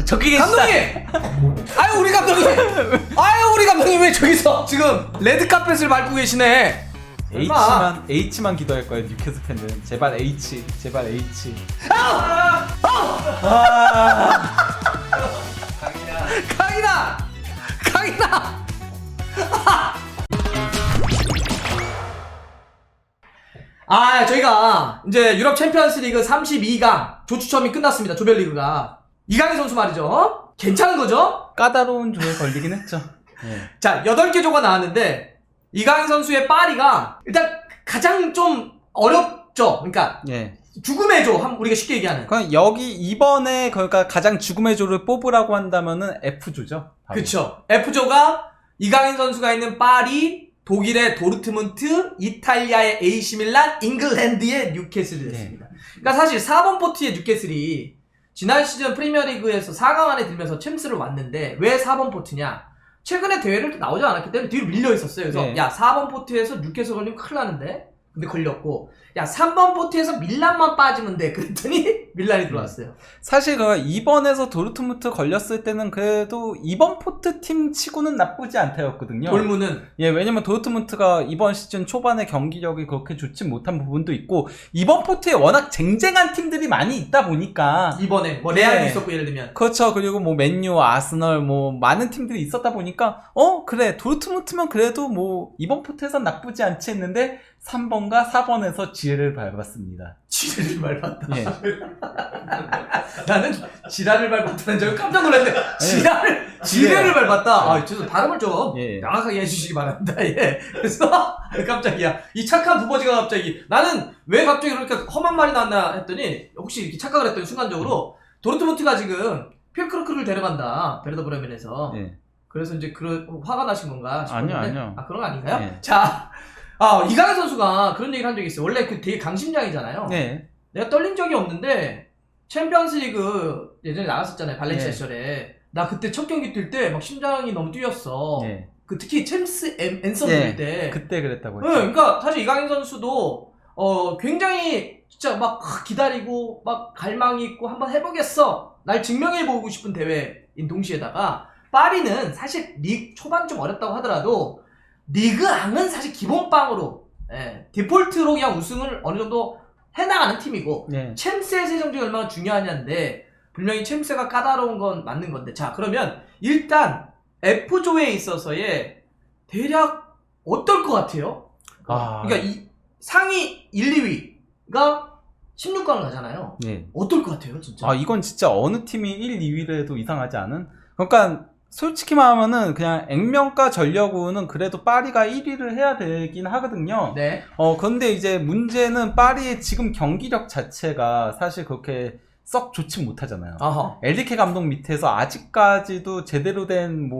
저기 계시다. 감독님! 아유 우리 감독님! 아유 우리 감독님 왜 저기서 지금 레드카펫을 밟고 계시네. H만 기도할 거예요 뉴캐슬 팬들은. 제발 H, 제발 H. 강인아! 저희가 이제 유럽 챔피언스 리그 32강 조추첨이 끝났습니다. 조별리그가. 이강인 선수 말이죠. 괜찮은 거죠? 까다로운 조에 걸리긴 했죠. 자, 8개 조가 나왔는데 이강인 선수의 파리가 일단 가장 좀 어렵죠. 그러니까 죽음의 조, 우리가 쉽게 얘기하는. 그럼 여기 이번에 그러니까 가장 죽음의 조를 뽑으라고 한다면은 F조죠. 그쵸. F조가 이강인 선수가 있는 파리, 독일의 도르트문트, 이탈리아의 AC 밀란, 잉글랜드의 뉴캐슬이 됐습니다. 그러니까 사실 4번 포트의 뉴캐슬이 지난 시즌 프리미어리그에서 4강 안에 들면서 챔스를 왔는데 왜 4번 포트냐? 최근에 대회를 나오지 않았기 때문에 뒤로 밀려 있었어요. 그래서 야 4번 포트에서 뉴캐슬 걸리면 큰일 나는데? 근데 걸렸고 야 3번 포트에서 밀란만 빠지면 돼. 그랬더니 밀란이 들어왔어요. 사실 그 2번에서 도르트문트 걸렸을 때는 그래도 2번 포트 팀 치고는 나쁘지 않다였거든요. 돌무는 왜냐면 도르트문트가 이번 시즌 초반에 경기력이 그렇게 좋지 못한 부분도 있고 이번 포트에 워낙 쟁쟁한 팀들이 많이 있다 보니까 이번에 뭐 레알도 있었고 예를 들면 그렇죠. 그리고 뭐 맨유, 아스널 뭐 많은 팀들이 있었다 보니까 그래 도르트문트면 그래도 뭐 이번 포트에선 나쁘지 않지 했는데 3번과 4번에서 지뢰를 밟았습니다. 지뢰를 밟았다. 나는 지랄을 밟았다는 줄 깜짝 놀랐네. 지뢰를 밟았다. 죄송 발음을 좀 명확하게 해주시기 바랍니다. 그래서 깜짝이야. 이 착한 부버지가 갑자기 나는 왜 갑자기 그렇게 험한 말이 나왔나 했더니 혹시 이렇게 착각을 했더니 순간적으로 도르트문트가 지금 필크루크를 데려간다. 베르더 브레멘에서. 그래서 이제 그런 화가 나신 건가 싶었는데 아니요. 그런 거 아닌가요? 자. 이강인 선수가 그런 얘기를 한 적이 있어요. 원래 그 되게 강심장이잖아요. 내가 떨린 적이 없는데 챔피언스 리그 예전에 나갔었잖아요. 발렌시아 시절에. 나 그때 첫 경기 뛸 때 막 심장이 너무 뛰었어. 그 특히 챔스 앤서 뛸 때. 그때 그랬다고 했죠. 그러니까 사실 이강인 선수도 굉장히 진짜 막 기다리고 막 갈망이 있고 한번 해보겠어. 날 증명해보고 싶은 대회인 동시에다가 파리는 사실 리그 초반 좀 어렵다고 하더라도 리그앙은 사실 기본빵으로 디폴트로 그냥 우승을 어느 정도 해나가는 팀이고 챔스에서의 성적이 얼마나 중요하냐인데 분명히 챔스가 까다로운 건 맞는 건데 자 그러면 일단 F조에 있어서의 대략 어떨 것 같아요? 그러니까 이 상위 1, 2위가 16강을 가잖아요. 어떨 것 같아요 진짜? 이건 진짜 어느 팀이 1, 2위를 해도 이상하지 않은? 그러니까 솔직히 말하면은 그냥 액면가 전력으로는 그래도 파리가 1위를 해야 되긴 하거든요. 그런데 이제 문제는 파리의 지금 경기력 자체가 사실 그렇게 썩 좋지 못하잖아요. 엘리케 감독 밑에서 아직까지도 제대로 된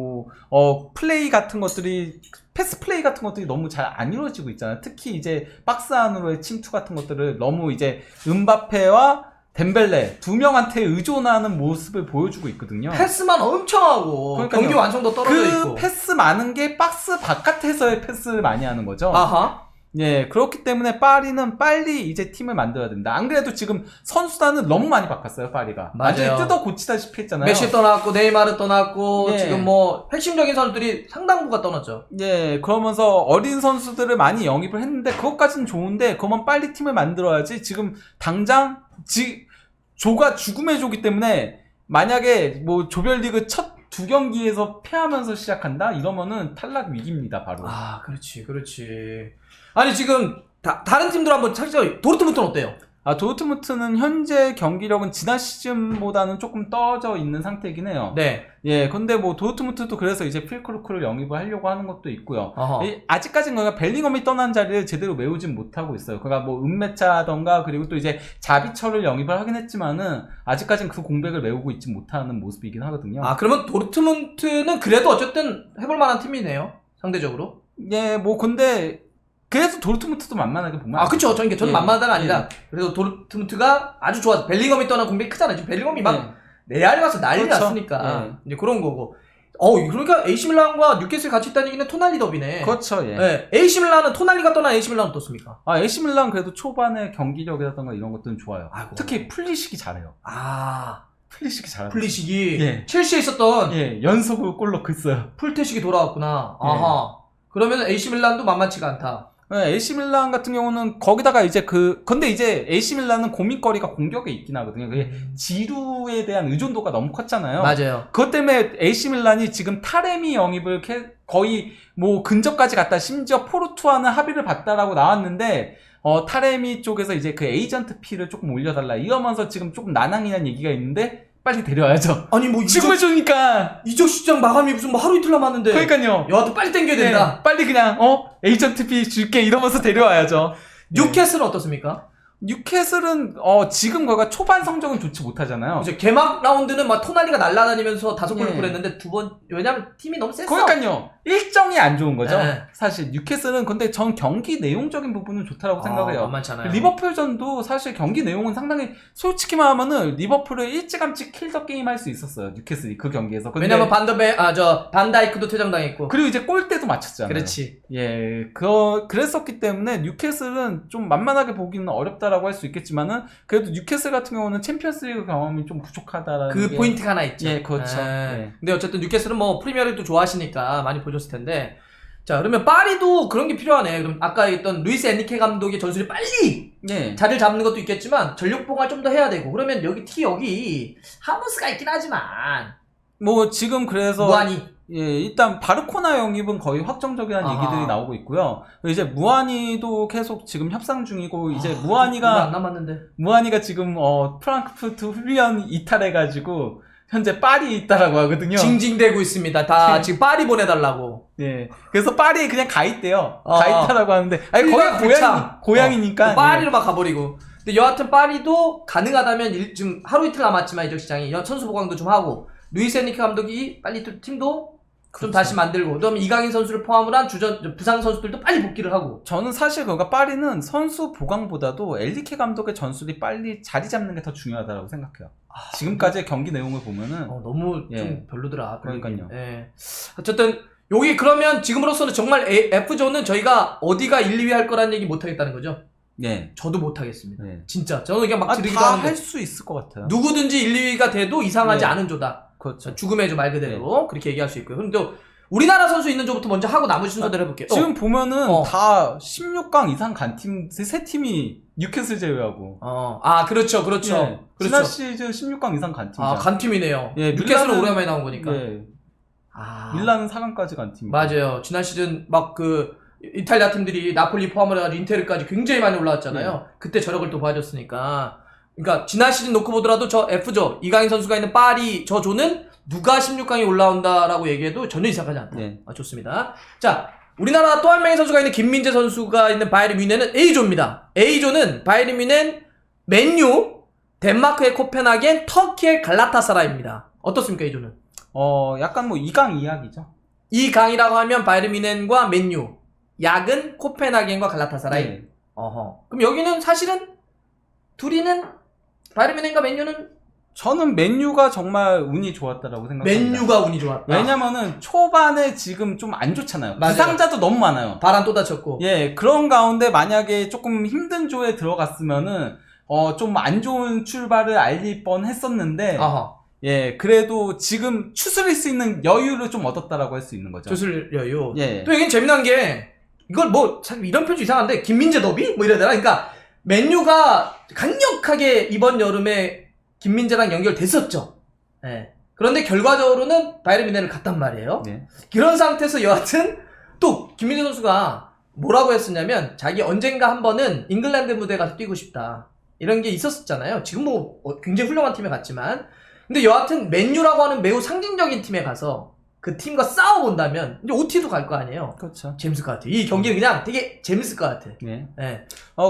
플레이 같은 것들이 패스 플레이 같은 것들이 너무 잘 안 이루어지고 있잖아요. 특히 이제 박스 안으로의 침투 같은 것들을 너무 이제 음바페와 덴벨레 두 명한테 의존하는 모습을 보여주고 있거든요. 패스만 엄청 하고 경기 완성도 떨어져 있고. 그 패스 많은 게 박스 바깥에서의 패스를 많이 하는 거죠. 그렇기 때문에 파리는 빨리 이제 팀을 만들어야 된다. 안 그래도 지금 선수단을 너무 많이 바꿨어요, 파리가. 완전히 뜯어 고치다시피 했잖아요. 메시 떠났고 네이마르 떠났고 지금 뭐 핵심적인 선수들이 상당부가 떠났죠. 그러면서 어린 선수들을 많이 영입을 했는데 그것까지는 좋은데 그러면 빨리 팀을 만들어야지. 지금 당장 조가 죽음의 조기 때문에 만약에 뭐 조별리그 첫 2경기에서 패하면서 시작한다? 이러면은 탈락 위기입니다, 바로. 그렇지. 아니 지금 다른 팀들 한번 찾자. 도르트문트는 어때요? 도르트문트는 현재 경기력은 지난 시즌보다는 조금 떨어져 있는 상태이긴 해요. 근데 뭐 도르트문트도 그래서 이제 필크루크를 영입을 하려고 하는 것도 있고요. 아직까지는 그러니까 벨링엄이 떠난 자리를 제대로 메우진 못하고 있어요. 그러니까 뭐 은메차던가 그리고 또 이제 자비처를 영입을 하긴 했지만은 아직까지는 그 공백을 메우고 있지 못하는 모습이긴 하거든요. 그러면 도르트문트는 그래도 어쨌든 해볼 만한 팀이네요. 상대적으로. 뭐 근데 그래서 도르트문트도 만만하게 보면 그쵸. 저는 만만하다가 아니라 그래도 도르트문트가 아주 좋아. 벨링엄이 떠난 공백이 크잖아요. 지금 벨링엄이 막 레알 가서 난리 났으니까 이제 그런 거고. 그러니까 AC 밀란과 뉴캐슬 같이 있다는 얘기는 토날리 더비네. 그렇죠. AC 밀란은 토날리가 떠난 AC 밀란은 어떻습니까? AC 밀란 그래도 초반에 경기력이라던가 이런 것들은 좋아요. 특히 풀리시기 잘해요. 플리식이 잘하죠. 플리식이 예. 첼시에 있었던 예, 연속으로 골 넣고 있어요. 풀태식이 돌아왔구나. 예. 아하. 그러면 AC 밀란도 만만치가 않다. 네, AC 밀란 같은 경우는 거기다가 이제 근데 이제 AC 밀란은 고민거리가 공격에 있긴 하거든요. 그게 지루에 대한 의존도가 너무 컸잖아요. 맞아요. 그것 때문에 AC 밀란이 지금 타레미 영입을 거의 뭐 근접까지 갔다, 심지어 포르투와는 합의를 봤다라고 나왔는데, 타레미 쪽에서 이제 그 에이전트 피를 조금 올려달라 이러면서 지금 조금 난항이라는 얘기가 있는데, 빨리 데려와야죠. 아니 뭐 지금을 주니까. 이적 시장 마감이 무슨 뭐 하루 이틀 남았는데. 그러니까요. 여하튼 빨리 땡겨야 된다. 네, 빨리 그냥 에이전트 피 줄게 이러면서 데려와야죠. 뉴캐슬은 어떻습니까? 뉴캐슬은 지금 거가 초반 성적은 좋지 못하잖아요. 이제 개막 라운드는 막 토나리가 날아다니면서 5골 예. 그랬는데 왜냐면 팀이 너무 셌어. 그러니까요. 일정이 안 좋은 거죠. 네. 사실 뉴캐슬은 근데 전 경기 내용적인 부분은 좋다라고 생각해요. 만만찮아요. 리버풀전도 사실 경기 내용은 상당히 솔직히 말하면은 리버풀을 일찌감치 킬더 게임 할 수 있었어요. 뉴캐슬이 그 경기에서. 근데 왜냐면 반다이크도 퇴장당했고. 그리고 이제 골대도 맞췄잖아요. 그렇지. 예, 그랬었기 때문에 뉴캐슬은 좀 만만하게 보기는 어렵다라고 할 수 있겠지만은 그래도 뉴캐슬 같은 경우는 챔피언스리그 경험이 좀 부족하다라는 그 게... 포인트가 하나 있죠. 예, 그렇죠. 예. 근데 어쨌든 뉴캐슬은 뭐 프리미어리그도 좋아하시니까 많이 보셨을 텐데. 자, 그러면 파리도 그런 게 필요하네. 그럼 아까 얘기했던 루이스 엔리케 감독의 전술이 빨리 예. 자리를 잡는 것도 있겠지만 전력 봉화 좀 더 해야 되고. 그러면 여기 하무스가 있긴 하지만 뭐 지금 그래서 무한히 예, 일단 바르코나 영입은 거의 확정적이라는 얘기들이 나오고 있고요. 이제 무한이도 계속 지금 협상 중이고 이제 얼마 안 남았는데. 무한이가 지금 프랑크푸르트 훈련 이탈해가지고 현재 파리에 있다라고 하거든요. 징징대고 있습니다. 다 지금 파리 보내달라고. 예. 그래서 파리에 그냥 가 있대요. 가 있다라고 하는데 아니 거기 고향이니까 파리로 막 가버리고. 근데 여하튼 파리도 가능하다면 지금 하루 이틀 남았지만 이적 시장이 선수 보강도 좀 하고 루이스 엔리케 감독이 빨리 또 팀도 좀 다시 만들고 그다음에 이강인 선수를 포함을 한 부상 선수들도 빨리 복귀를 하고. 저는 사실 파리는 선수 보강보다도 엔리케 감독의 전술이 빨리 자리 잡는 게 더 중요하다고 생각해요. 지금까지의 경기 내용을 보면은 너무 좀 별로더라. 그러니까요. 예. 어쨌든 여기 그러면 지금으로서는 정말 F조는 저희가 어디가 1, 2위 할 거라는 얘기 못 하겠다는 거죠? 네. 저도 못 하겠습니다. 네. 진짜 저는 그냥 막 지르기도 다 하는데 할 수 있을 것 같아요. 누구든지 1, 2위가 돼도 이상하지 네. 않은 조다. 그렇죠. 죽음의 조 말 그대로 그렇게 얘기할 수 있고요. 그럼 또 우리나라 선수 있는 조부터 먼저 하고 나머지 순서대로 해볼게요. 지금 보면은 다 16강 이상 간 팀 세 팀이 뉴캐슬 제외하고. 그렇죠. 예. 지난 시즌 16강 이상 간 팀이죠. 간 팀이네요. 예, 뉴캐슬은 오랜만에 나온 거니까. 예. 밀란은 4강까지 간 팀. 맞아요. 지난 시즌 막 이탈리아 팀들이 나폴리 포함을 해가지고 인테르까지 굉장히 많이 올라왔잖아요. 그때 저력을 또 보여줬으니까. 그러니까 지난 시즌 놓고 보더라도 저 F조 이강인 선수가 있는 파리 저 조는 누가 16강에 올라온다라고 얘기해도 전혀 이상하지 않다. 네. 좋습니다. 자, 우리나라 또 한 명의 선수가 있는 김민재 선수가 있는 바이에른 뮌헨은 A조입니다. A조는 바이에른 뮌헨, 맨유, 덴마크의 코펜하겐, 터키의 갈라타사라입니다. 어떻습니까, A조는? 약간 뭐 2강 이야기죠. 이 강이라고 하면 바이에른 뮌헨과 맨유, 약은 코펜하겐과 갈라타사라이. 네. 그럼 여기는 사실은 둘이는 바이에른 뮌헨과 맨유는 저는 맨유가 정말 운이 좋았다라고 생각합니다. 맨유가 운이 좋았다. 왜냐면은 초반에 지금 좀 안 좋잖아요. 맞아요. 부상자도 너무 많아요. 바람 또 다쳤고. 예, 그런 가운데 만약에 조금 힘든 조에 들어갔으면은 좀 안 좋은 출발을 알릴 뻔 했었는데 예, 그래도 지금 추스릴 수 있는 여유를 좀 얻었다라고 할 수 있는 거죠. 추스릴 여유. 예. 또 여긴 재미난 게 이걸 뭐 이런 표현 이상한데 김민재 더비? 뭐 이래야 되나? 그러니까 맨유가 강력하게 이번 여름에 김민재랑 연결됐었죠. 예. 그런데 결과적으로는 바이에른 뮌헨을 갔단 말이에요. 네. 그런 상태에서 여하튼 또 김민재 선수가 뭐라고 했었냐면 자기 언젠가 한 번은 잉글랜드 무대에 가서 뛰고 싶다. 이런 게 있었잖아요. 지금 뭐 굉장히 훌륭한 팀에 갔지만 근데 여하튼 맨유라고 하는 매우 상징적인 팀에 가서 그 팀과 싸워본다면 이제 OT도 갈 거 아니에요. 그렇죠. 재밌을 것 같아. 이 경기는 그냥 되게 재밌을 것 같아. 네. 네.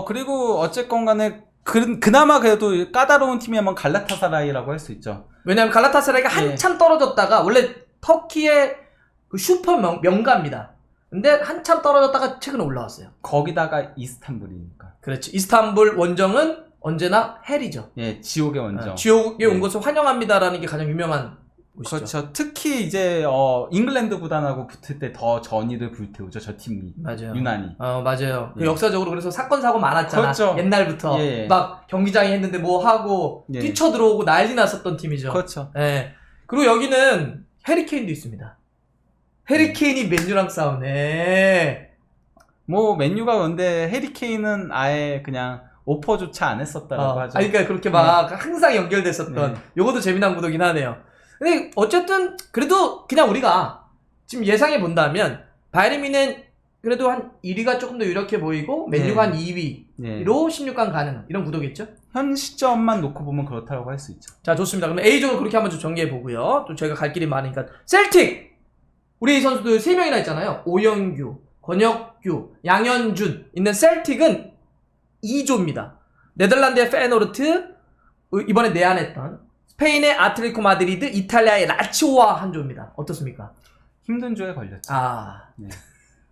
그리고 어쨌건 간에 그나마 그래도 까다로운 팀이면 갈라타사라이라고 할 수 있죠. 왜냐하면 갈라타사라이가 한참 떨어졌다가 원래 터키의 그 슈퍼 명가입니다. 근데 한참 떨어졌다가 최근에 올라왔어요. 거기다가 이스탄불이니까. 그렇지. 이스탄불 원정은 언제나 헬이죠. 예, 지옥의 원정. 지옥에 온 것을 환영합니다라는 게 가장 유명한 곳이죠. 그렇죠. 특히 특히 이제 잉글랜드 구단하고 붙을 때 더 전의를 불태우죠. 저 팀이. 맞아요. 유난히. 맞아요. 그 예. 역사적으로 그래서 사건 사고 많았잖아. 그렇죠. 옛날부터 예. 막 경기장에 했는데 뭐 하고 예. 뛰쳐 들어오고 난리 났었던 팀이죠. 그렇죠. 예. 그리고 여기는 해리케인도 있습니다. 해리케인이 맨유랑 싸우네. 뭐 맨유가 근데 해리케인은 아예 그냥 오퍼조차 안 했었다라고 하죠. 그러니까 그렇게 막 항상 연결됐었던 네. 요것도 재미난 구도긴 하네요. 근데 어쨌든 그래도 그냥 우리가 지금 예상해 본다면 바이에른 뮌헨 그래도 한 1위가 조금 더 유력해 보이고 맨유가 네. 한 2위로 네. 16강 가능 이런 구도겠죠? 현 시점만 놓고 보면 그렇다고 할 수 있죠. 자, 좋습니다. 그러면 A조는 그렇게 한번 좀 정리해 보고요. 또 저희가 갈 길이 많으니까 셀틱 우리 선수들 3명이나 있잖아요. 오영규, 권혁규, 양현준 있는 셀틱은 2조입니다. 네덜란드의 페노르트, 이번에 내한했던 스페인의 아틀레티코 마드리드, 이탈리아의 라치오와 한 조입니다. 어떻습니까? 힘든 조에 걸렸죠. 네.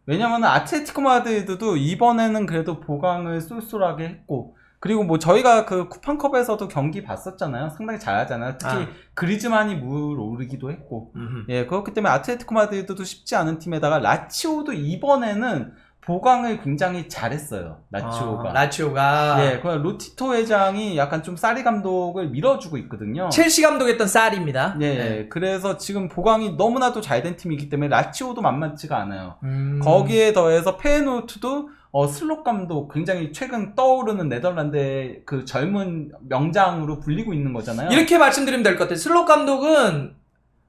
왜냐면 아틀레티코 마드리드도 이번에는 그래도 보강을 쏠쏠하게 했고, 그리고 뭐 저희가 그 쿠팡컵에서도 경기 봤었잖아요. 상당히 잘하잖아요. 특히 그리즈만이 물 오르기도 했고. 예, 그렇기 때문에 아틀레티코 마드리드도 쉽지 않은 팀에다가 라치오도 이번에는 보강을 굉장히 잘했어요. 라치오가. 라치오가. 예, 그 로티토 회장이 약간 좀 사리 감독을 밀어주고 있거든요. 첼시 감독했던 쌀입니다. 예, 네. 그래서 지금 보강이 너무나도 잘 된 팀이기 때문에 라치오도 만만치가 않아요. 거기에 더해서 페노르트도 슬롯 감독 굉장히 최근 떠오르는 네덜란드의 그 젊은 명장으로 불리고 있는 거잖아요. 이렇게 말씀드리면 될 것 같아요. 슬롯 감독은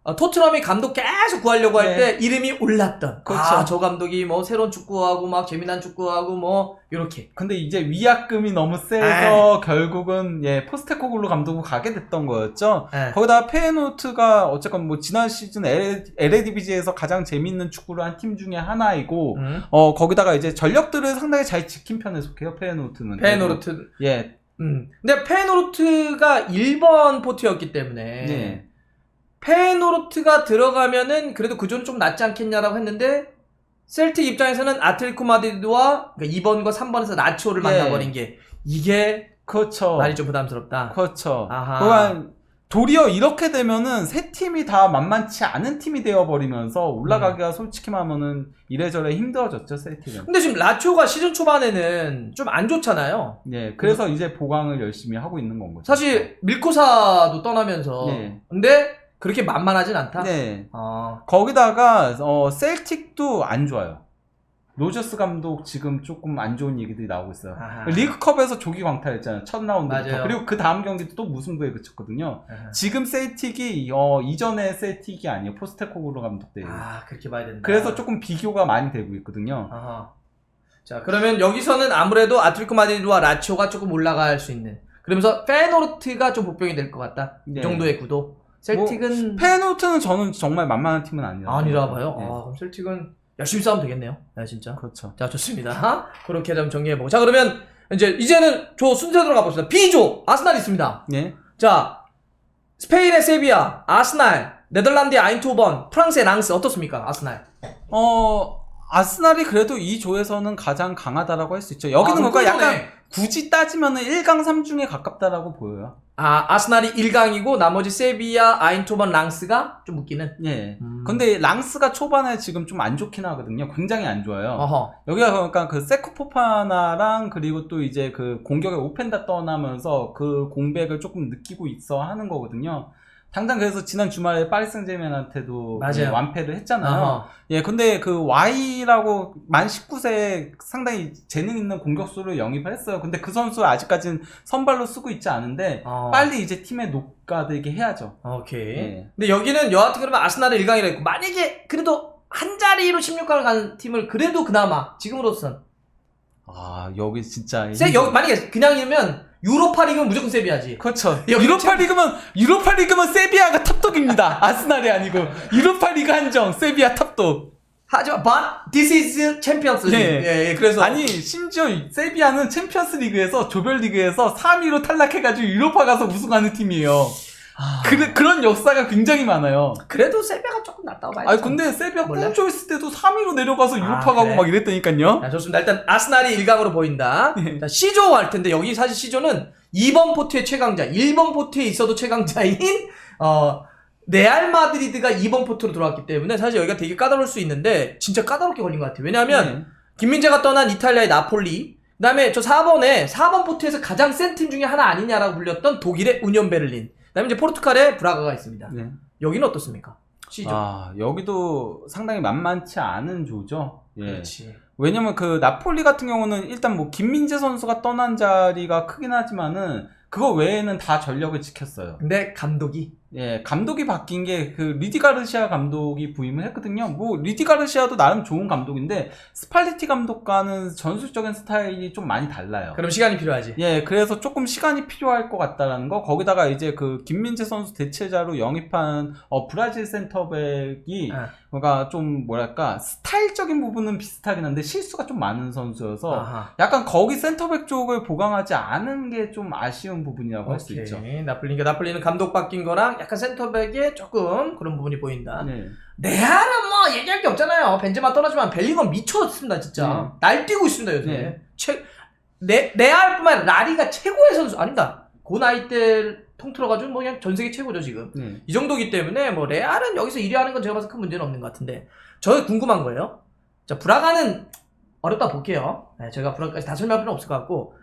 토트넘이 감독 계속 구하려고 할 때 이름이 올랐던. 그렇죠. 저 감독이 뭐 새로운 축구하고 막 재미난 축구하고 뭐 이렇게. 근데 이제 위약금이 너무 세서 결국은 포스테코글루 감독으로 가게 됐던 거였죠. 거기다 페노르트가 어쨌건 뭐 지난 시즌 LADBG에서 가장 재밌는 축구를 한 팀 중에 하나이고 거기다가 이제 전력들을 상당히 잘 지킨 편에 속해요. 페노르트는. 페노르트. 예. 근데 페노르트가 1번 포트였기 때문에. 예. 페노르트가 들어가면은 그래도 그 조는 좀 낫지 않겠냐라고 했는데 셀틱 입장에서는 아틀레티코 마드리드와 그러니까 2번과 3번에서 라치오를 만나버린 게 이게 그렇죠. 많이 좀 부담스럽다. 그렇죠. 아하. 그러니까 도리어 이렇게 되면은 세 팀이 다 만만치 않은 팀이 되어버리면서 올라가기가 솔직히 말하면은 이래저래 힘들어졌죠, 셀틱은. 근데 지금 라치오가 시즌 초반에는 좀 안 좋잖아요. 예, 그래서 이제 보강을 열심히 하고 있는 건 거죠. 사실 밀코사도 떠나면서 근데 그렇게 만만하진 않다? 네. 거기다가 셀틱도 안 좋아요. 로저스 감독 지금 조금 안 좋은 얘기들이 나오고 있어요. 리그컵에서 조기 광탈했잖아요. 첫 라운드부터. 그리고 그 다음 경기도 또 무승부에 그쳤거든요. 지금 셀틱이 이전의 셀틱이 아니에요. 포스테코글루 감독 때. 그렇게 봐야 된다. 그래서 조금 비교가 많이 되고 있거든요. 자, 그러면 여기서는 아무래도 아틀레티코 마드리드와 라치오가 조금 올라갈 수 있는. 그러면서 페노르트가 좀 복병이 될 것 같다. 이 정도의 구도. 셀틱은 페노르트는 저는 정말 만만한 팀은 아니라 봐요. 그럼 셀틱은 열심히 싸우면 되겠네요. 네, 진짜. 그렇죠. 자, 좋습니다. 그렇게 좀 정리해보고. 자, 그러면 이제는 조 순서대로 가봅시다. B조 아스날 있습니다. 예. 자, 스페인의 세비야, 아스날, 네덜란드의 아인트호번, 프랑스의 랑스 어떻습니까? 아스날. 아스날이 그래도 이 조에서는 가장 강하다라고 할 수 있죠. 여기는 뭔가 약간 굳이 따지면은 1강 3중에 가깝다라고 보여요. 아스날이 1강이고 나머지 세비야, 아인토번, 랑스가 좀 웃기는. 예. 근데 랑스가 초반에 지금 좀 안 좋긴 하거든요. 굉장히 안 좋아요. 여기가 그러니까 그 세쿠 포파나랑 그리고 또 이제 그 공격의 오펜다 떠나면서 그 공백을 조금 느끼고 있어 하는 거거든요. 당장 그래서 지난 주말에 파리 생제르맹한테도 완패를 했잖아요. 예, 근데 그 Y라고 만 19세에 상당히 재능 있는 공격수를 영입을 했어요. 근데 그 선수 아직까지는 선발로 쓰고 있지 않은데 빨리 이제 팀에 녹아들게 해야죠. 오케이. 예. 근데 여기는 여하튼 그러면 아스날은 1강이라 했고 만약에 그래도 한 자리로 16강을 간 팀을 그래도 그나마 지금으로선 여기 진짜 만약에 그냥이면 유로파 리그는 무조건 세비야지. 그렇죠. 유로파 리그면 세비야가 탑독입니다. 아스날이 아니고 유로파 리그 한정 세비야 탑독. 하지만 this is 챔피언스 리그. 예, 그래서 아니 심지어 세비야는 챔피언스 리그에서 조별 리그에서 3위로 탈락해가지고 유로파 가서 우승하는 팀이에요. 그런 역사가 굉장히 많아요. 그래도 세비야가 조금 낫다고 봐야죠. 근데 세비야 꿀조 있을 때도 3위로 내려가서 유로파 가고 막 이랬다니까요. 자, 좋습니다. 일단 아스날이 1강으로 보인다. 자, C조 갈 텐데 여기 사실 C조는 2번 포트의 최강자, 1번 포트에 있어도 최강자인 레알 마드리드가 2번 포트로 들어왔기 때문에 사실 여기가 되게 까다로울 수 있는데 진짜 까다롭게 걸린 것 같아요. 왜냐하면 김민재가 떠난 이탈리아의 나폴리, 그 다음에 저 4번 포트에서 가장 센 팀 중에 하나 아니냐라고 불렸던 독일의 우니온 베를린, 그 다음에 이제 포르투갈의 브라가가 있습니다. 네. 여기는 어떻습니까? C조. 여기도 상당히 만만치 않은 조죠. 예. 그렇지. 왜냐면 그 나폴리 같은 경우는 일단 뭐 김민재 선수가 떠난 자리가 크긴 하지만은 그거 외에는 다 전력을 지켰어요. 근데 감독이 감독이 바뀐 게 그 리디 가르시아 감독이 부임을 했거든요. 뭐 리디 가르시아도 나름 좋은 감독인데 스팔레티 감독과는 전술적인 스타일이 좀 많이 달라요. 그럼 시간이 필요하지. 그래서 조금 시간이 필요할 것 같다라는 거. 거기다가 이제 그 김민재 선수 대체자로 영입한 브라질 센터백이 그러니까 좀 뭐랄까 스타일적인 부분은 비슷하긴 한데 실수가 좀 많은 선수여서 약간 거기 센터백 쪽을 보강하지 않은 게 좀 아쉬운 부분이라고 할 수 있죠. 나폴리는 감독 바뀐 거랑 약간 센터백에 조금 그런 부분이 보인다. 네. 레알은 뭐 얘기할 게 없잖아요. 벤제마 떠나지만 벨링엄 미쳤습니다 진짜. 날뛰고 있습니다 요새. 레알뿐만 아니라 라리가 최고의 선수 아닙니다. 그 나이 때 통틀어가지고 뭐 그냥 전 세계 최고죠 지금. 이 정도기 때문에 뭐 레알은 여기서 1위 하는 건 제가 봐서 큰 문제는 없는 것 같은데, 저희 궁금한 거예요. 자, 브라가는 어렵다 볼게요. 제가 브라가까지 다 설명할 필요는 없을 것 같고,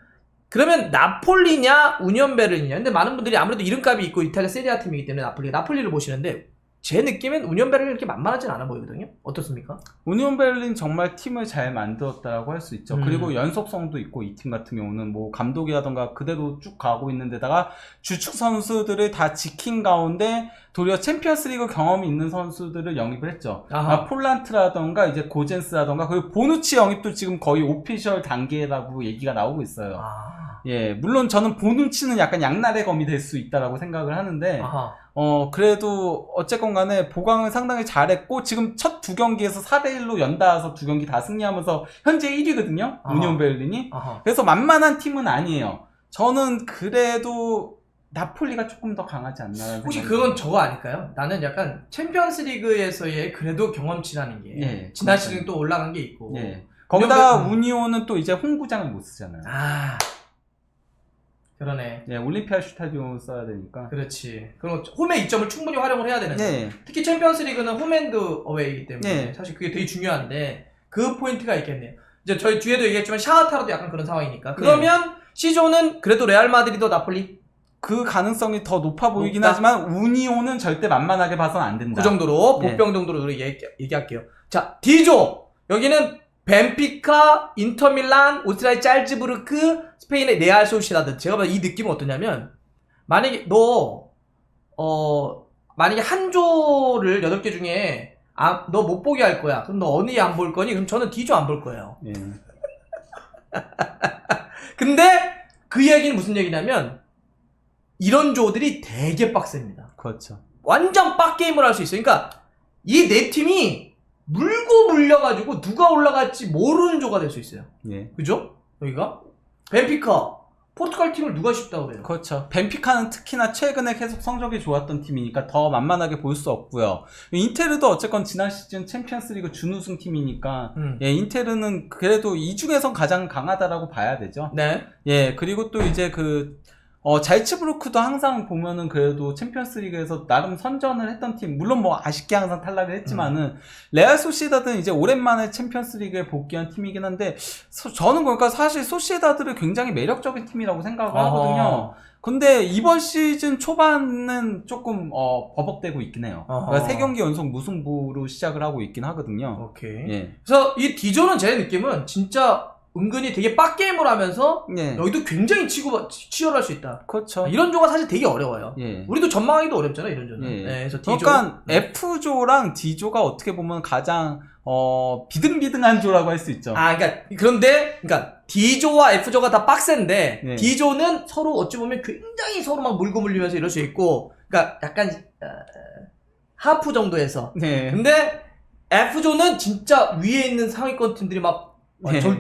그러면 나폴리냐 우니온 베를린이냐. 근데 많은 분들이 아무래도 이름값이 있고 이탈리아 세리아 팀이기 때문에 나폴리를 보시는데, 제 느낌엔 우니온 베를린 이렇게 만만하진 않아 보이거든요. 어떻습니까? 우니온 베를린 정말 팀을 잘 만들었다라고 할 수 있죠. 그리고 연속성도 있고, 이 팀 같은 경우는 뭐 감독이라던가 그대로 쭉 가고 있는데다가 주축 선수들을 다 지킨 가운데 도리어 챔피언스리그 경험이 있는 선수들을 영입을 했죠. 폴란트라던가 이제 고젠스라던가, 그리고 보누치 영입도 지금 거의 오피셜 단계라고 얘기가 나오고 있어요. 물론 저는 보누치는 약간 양날의 검이 될 수 있다라고 생각을 하는데, 그래도 어쨌건 간에 보강을 상당히 잘했고, 지금 첫 두 경기에서 4대1로 연달아서 두 경기 다 승리하면서 현재 1위거든요. 우니온 베를린이. 그래서 만만한 팀은 아니에요. 저는 그래도 나폴리가 조금 더 강하지 않나. 혹시 그건 저거 아닐까요? 나는 약간 챔피언스 리그에서의 그래도 경험치라는 게 지난 시즌 또 올라간 게 있고, 거기다가 우니온은 또 이제 홈구장을 못 쓰잖아요. 그러네. 올림피아 슈타디온 써야 되니까. 그렇지. 그럼 홈의 이점을 충분히 활용을 해야 되는데, 특히 챔피언스 리그는 홈앤드 어웨이이기 때문에 사실 그게 되게 중요한데, 그 포인트가 있겠네요. 이제 저희 뒤에도 얘기했지만 샤흐타르도 약간 그런 상황이니까. 그러면 C조는 그래도 레알 마드리드, 나폴리? 그 가능성이 더 높아 보이긴 하지만 우니온은 절대 만만하게 봐서는 안 된다. 그 정도로 복병 정도로 얘기할게요. 자, D조. 여기는 벤피카, 인터밀란, 오스트리아의 짤즈부르크, 스페인의 레알 소시다드. 제가 봐도 이 느낌은 어떠냐면, 만약에 만약에 한 조를 8개 중에 너 못 보게 할 거야. 그럼 너 어느 애 안 볼 거니? 그럼 저는 D조 안 볼 거예요. 근데 그 얘기는 무슨 얘기냐면, 이런 조들이 되게 빡셉니다. 그렇죠. 완전 빡게임을 할 수 있어요. 그러니까 이 네 팀이 물고 물려가지고 누가 올라갈지 모르는 조가 될 수 있어요. 그죠? 여기가 벤피카, 포르투갈 팀을 누가 쉽다고 그래요? 그렇죠. 벤피카는 특히나 최근에 계속 성적이 좋았던 팀이니까 더 만만하게 볼 수 없고요. 인테르도 어쨌건 지난 시즌 챔피언스리그 준우승 팀이니까 인테르는 그래도 이 중에선 가장 강하다라고 봐야 되죠. 그리고 또 이제 잘츠부르크도 항상 보면은 그래도 챔피언스리그에서 나름 선전을 했던 팀, 물론 뭐 아쉽게 항상 탈락을 했지만은 레알 소시에다드는 이제 오랜만에 챔피언스리그에 복귀한 팀이긴 한데, 저는 그러니까 사실 소시에다드를 굉장히 매력적인 팀이라고 생각을 하거든요. 근데 이번 시즌 초반은 조금 버벅대고 있긴 해요. 그러니까 3경기 연속 무승부로 시작을 하고 있긴 하거든요. 그래서 이 D조는 제 느낌은 진짜 은근히 되게 빡게임을 하면서 여기도 굉장히 치열할 수 있다. 그렇죠. 이런 조가 사실 되게 어려워요. 우리도 전망하기도 어렵잖아, 이런 조는. 그래서 D조. 그러니까 F조랑 D조가 어떻게 보면 가장 비등비등한 조라고 할 수 있죠. 그러니까 D조와 F조가 다 빡센데, D조는 서로 어찌 보면 굉장히 서로 막 물고 물리면서 이럴 수 있고, 그러니까 약간 하프 정도에서. 근데 F조는 진짜 위에 있는 상위권 팀들이 막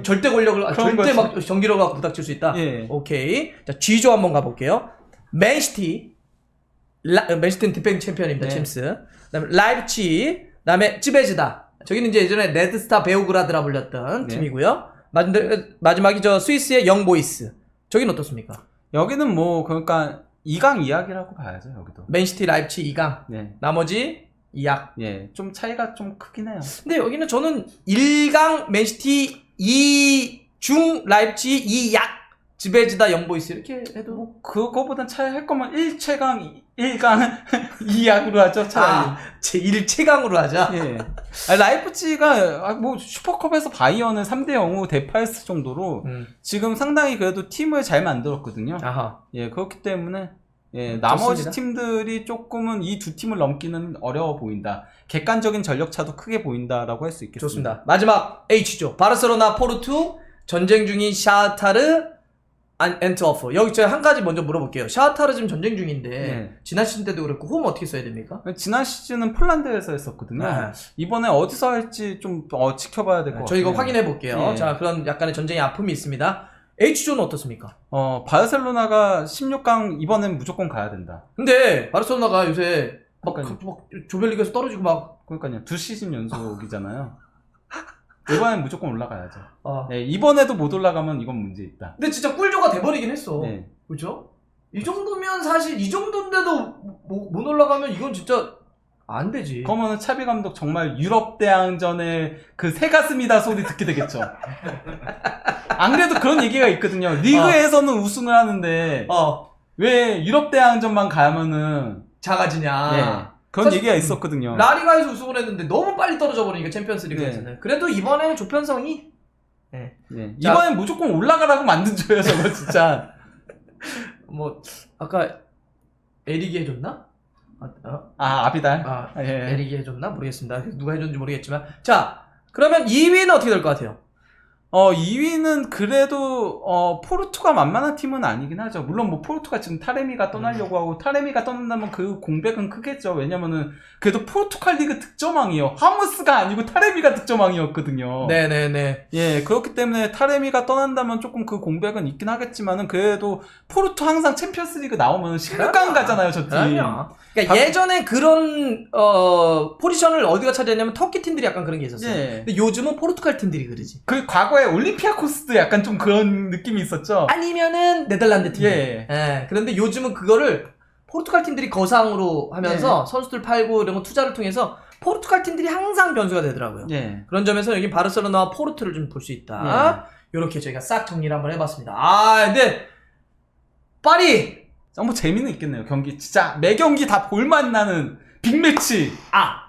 절대 권력을, 절대 막 전기력을 갖고 부닥칠 수 있다. 오케이. 자, G조 한번 가볼게요. 맨시티. 맨시티는 디펜딩 챔피언입니다, 챔스. 그 다음에 라이프치히. 그 다음에 찌베즈다. 저기는 이제 예전에 레드스타 베오그라드라 불렸던 팀이고요. 마지막이 스위스의 영보이스. 저기는 어떻습니까? 여기는 뭐, 그러니까, 2강 이야기라고 봐야죠, 여기도. 맨시티 라이프치 2강. 네. 나머지 2약. 예, 좀 차이가 좀 크긴 해요. 근데 여기는 저는 1강 맨시티 2중 라이프치 2약 지베지다 영보이스 이렇게 해도 뭐 그거보단 차이 할 거면 1최강 1강 2약으로 하죠, 차라리. 제 1최강으로 하자. 예. 아니, 라이프치가 뭐 슈퍼컵에서 바이언을 3대 0으로 대파했을 정도로 지금 상당히 그래도 팀을 잘 만들었거든요. 아하. 예, 그렇기 때문에 예, 나머지 좋습니다. 팀들이 조금은 이 두 팀을 넘기는 어려워 보인다. 객관적인 전력 차도 크게 보인다라고 할 수 있겠습니다. 좋습니다. 마지막 H조. 바르셀로나 포르투 전쟁 중인 샤흐타르 엔트워프. 여기 제가 한 가지 먼저 물어볼게요. 샤흐타르 지금 전쟁 중인데 네. 지난 시즌 때도 그랬고 홈 어떻게 써야 됩니까? 지난 시즌은 폴란드에서 했었거든요. 네. 이번에 어디서 할지 좀 지켜봐야 될 것 같아요. 저희가 확인해 볼게요. 예. 자, 그런 약간의 전쟁의 아픔이 있습니다. H조는 어떻습니까? 바르셀로나가 16강 이번엔 무조건 가야 된다. 근데 바르셀로나가 요새 막 그러니까요. 조별리그에서 떨어지고 막 그러니까요. 2시즌 연속이잖아요. 이번엔 무조건 올라가야죠. 아. 예, 이번에도 못 올라가면 이건 문제 있다. 근데 진짜 꿀조가 돼버리긴 했어. 예. 그죠? 이 정도면 사실 이 정도인데도 못 올라가면 이건 진짜 안 되지. 그러면 차비 감독 정말 유럽 대항전의 그 새가슴이다 소리 듣게 되겠죠. 안 그래도 그런 얘기가 있거든요. 리그에서는 우승을 하는데 왜 유럽 대항전만 가면은 작아지냐. 예. 그런 얘기가 있었거든요. 라리가에서 우승을 했는데 너무 빨리 떨어져 버리니까 챔피언스 리그에서는. 그래도 이번에는 조편성이 네. 이번엔 무조건 올라가라고 만든 줘요, 저거 진짜. 뭐 아까 에릭이 해줬나? 아비달. 예. 에릭이 해줬나? 모르겠습니다. 누가 해줬는지 모르겠지만. 자, 그러면 2위는 어떻게 될 것 같아요? 2위는 그래도 포르투가 만만한 팀은 아니긴 하죠. 물론 뭐 포르투가 지금 타레미가 떠나려고 하고 타레미가 떠난다면 그 공백은 크겠죠. 왜냐면은 그래도 포르투갈 리그 득점왕이요. 하무스가 아니고 타레미가 득점왕이었거든요. 네네네. 예, 그렇기 때문에 타레미가 떠난다면 조금 그 공백은 있긴 하겠지만은 그래도 포르투 항상 챔피언스 리그 나오면 16강 가잖아요, 저 팀. 그러니까 예전에 그런 포지션을 어디가 차지했냐면 터키 팀들이 약간 그런 게 있었어요. 예. 근데 요즘은 포르투갈 팀들이 그러지. 그 과거에 올림피아코스도 약간 좀 그런 느낌이 있었죠. 아니면은 네덜란드 팀. 예. 그런데 요즘은 그거를 포르투갈 팀들이 거상으로 하면서 선수들 팔고 이런 거 투자를 통해서 포르투갈 팀들이 항상 변수가 되더라고요. 예. 그런 점에서 여기 바르셀로나와 포르투를 좀 볼 수 있다. 이렇게 저희가 싹 정리를 한번 해봤습니다. 근데 파리. 뭐 재미는 있겠네요. 경기 진짜 매 경기 다 볼만 나는 빅매치.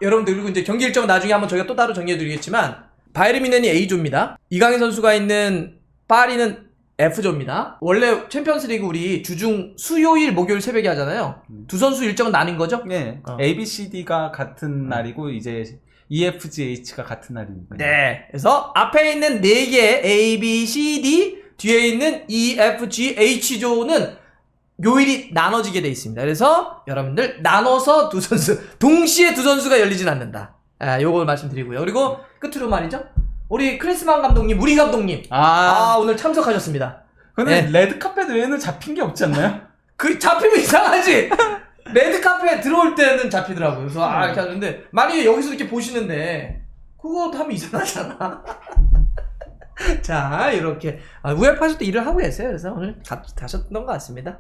여러분들 그리고 이제 경기 일정은 나중에 한번 저희가 또 따로 정리해드리겠지만 바이에른 뮌헨이 A조입니다. 이강인 선수가 있는 파리는 F조입니다. 원래 챔피언스리그 우리 주중 수요일 목요일 새벽에 하잖아요. 두 선수 일정은 나뉜 거죠? 네. A, B, C, D가 같은 날이고 이제 E, F, G, H가 같은 날이니까. 네. 그래서 앞에 있는 4개의 A, B, C, D 뒤에 있는 E, F, G, H조는 요일이 나눠지게 돼 있습니다. 그래서 여러분들 나눠서 두 선수 동시에 두 선수가 열리진 않는다. 요걸 말씀드리고요. 그리고 끝으로 말이죠. 우리 크리스만 감독님, 우리 감독님 오늘 참석하셨습니다. 근데 레드카펫 외에는 잡힌 게 없지 않나요? 그 잡히면 이상하지. 레드카펫 들어올 때는 잡히더라고요. 그래서 이렇게 하는데 만약에 여기서 이렇게 보시는데 그거 하면 이상하잖아. 자, 이렇게 우에파에서도 일을 하고 계세요. 그래서 오늘 가셨던 것 같습니다.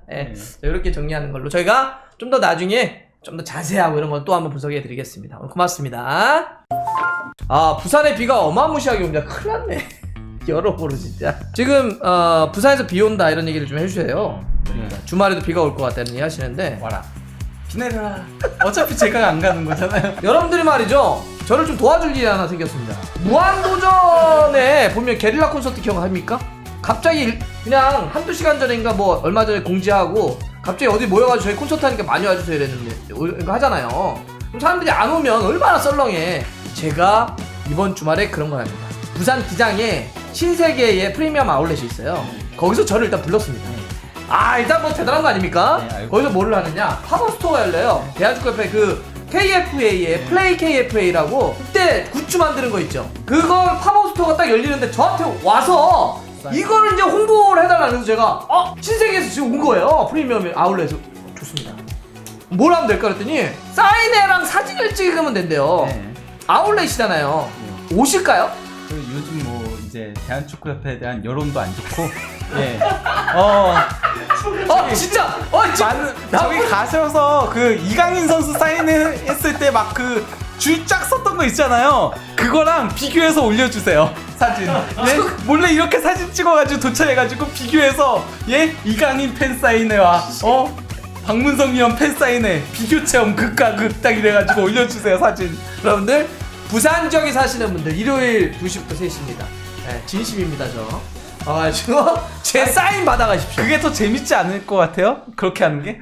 이렇게 정리하는 걸로 저희가 좀 더 나중에 좀 더 자세하고 이런 건 또 한번 분석해 드리겠습니다. 오늘 고맙습니다. 부산에 비가 어마무시하게 옵니다. 큰일 났네. 여러모로 진짜. 지금 부산에서 비 온다 이런 얘기를 좀 해주세요. 주말에도 비가 올 것 같다는 얘기 하시는데 와라. 비 내려라. 어차피 제가 안 가는 거잖아요. 여러분들이 말이죠. 저를 좀 도와줄 일이 하나 생겼습니다. 무한도전에 보면 게릴라 콘서트 기억합니까? 갑자기 그냥 한두 시간 전인가 뭐 얼마 전에 공지하고 갑자기 어디 모여가지고 저희 콘서트 하니까 많이 와주세요 이랬는데 이거 하잖아요. 그럼 사람들이 안 오면 얼마나 썰렁해. 제가 이번 주말에 그런 걸 합니다. 부산 기장에 신세계의 프리미엄 아울렛이 있어요. 거기서 저를 일단 불렀습니다. 일단 뭐 대단한 거 아닙니까? 거기서 뭐를 하느냐, 팝업 스토어가 열려요. 대한축구협회 그 KFA의 플레이 KFA라고 그때 굿즈 만드는 거 있죠. 그걸 팝업 스토어가 딱 열리는데 저한테 와서 이거를 이제 홍보를 해달라는 그래서 제가 신세계에서 지금 온 거예요. 프리미엄 아울렛에서. 좋습니다. 뭘 하면 될까 그랬더니 사인회랑 사진을 찍으면 된대요. 아울렛이잖아요. 오실까요? 요즘 뭐 이제 대한축구협회에 대한 여론도 안 좋고 진짜 저기 가셔서 그 이강인 선수 사인했을 때 막 그 줄 쫙 썼던 거 있잖아요. 그거랑 비교해서 올려주세요. 사진. 예? 몰래 이렇게 사진 찍어가지고 도착해가지고 비교해서 예 이강인 팬 사인회와 박문성 위원 팬 사인회 비교 체험 극과 극 딱 이래가지고 올려주세요 사진. 여러분들 부산 지역에 사시는 분들 일요일 2시부터 3시입니다. 네, 진심입니다 저. 와가지고 제 사인 받아가십시오. 그게 더 재밌지 않을 것 같아요? 그렇게 하는 게?